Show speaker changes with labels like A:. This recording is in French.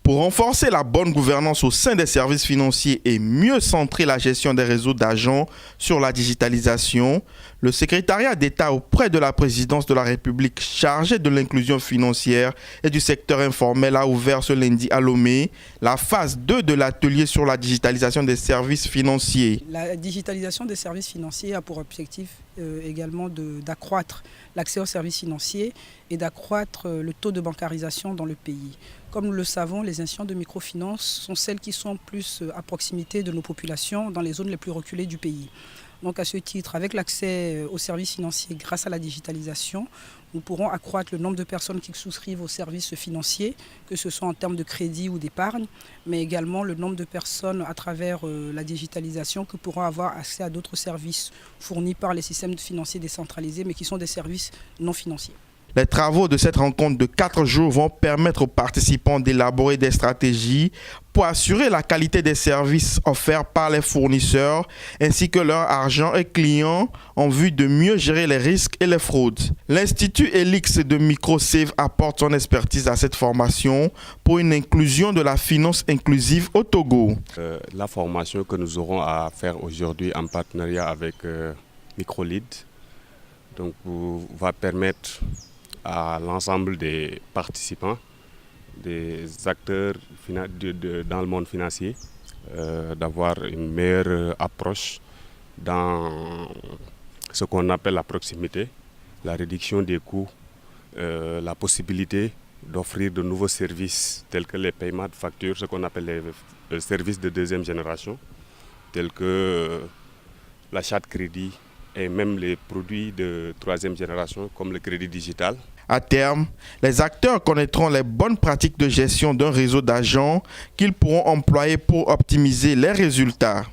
A: Pour renforcer la bonne gouvernance au sein des services financiers et mieux centrer la gestion des réseaux d'agents sur la digitalisation, le secrétariat d'État auprès de la présidence de la République chargé de l'inclusion financière et du secteur informel a ouvert ce lundi à Lomé la phase 2 de l'atelier sur la digitalisation des services financiers.
B: La digitalisation des services financiers a pour objectif également d'accroître l'accès aux services financiers et d'accroître le taux de bancarisation dans le pays. Comme nous le savons, les institutions de microfinance sont celles qui sont plus à proximité de nos populations dans les zones les plus reculées du pays. Donc à ce titre, avec l'accès aux services financiers grâce à la digitalisation, nous pourrons accroître le nombre de personnes qui souscrivent aux services financiers, que ce soit en termes de crédit ou d'épargne, mais également le nombre de personnes à travers la digitalisation qui pourront avoir accès à d'autres services fournis par les systèmes financiers décentralisés, mais qui sont des services non financiers.
A: Les travaux de cette rencontre de 4 jours vont permettre aux participants d'élaborer des stratégies pour assurer la qualité des services offerts par les fournisseurs ainsi que leur argent et clients en vue de mieux gérer les risques et les fraudes. L'Institut Elix de Microsave apporte son expertise à cette formation pour une inclusion de la finance inclusive au Togo.
C: La formation que nous aurons à faire aujourd'hui en partenariat avec Microlead donc, va permettre à l'ensemble des participants, des acteurs dans le monde financier, d'avoir une meilleure approche dans ce qu'on appelle la proximité, la réduction des coûts, la possibilité d'offrir de nouveaux services tels que les paiements de factures, ce qu'on appelle les services de deuxième génération, tels que l'achat de crédit et même les produits de troisième génération comme le crédit digital.
A: À terme, les acteurs connaîtront les bonnes pratiques de gestion d'un réseau d'agents qu'ils pourront employer pour optimiser les résultats.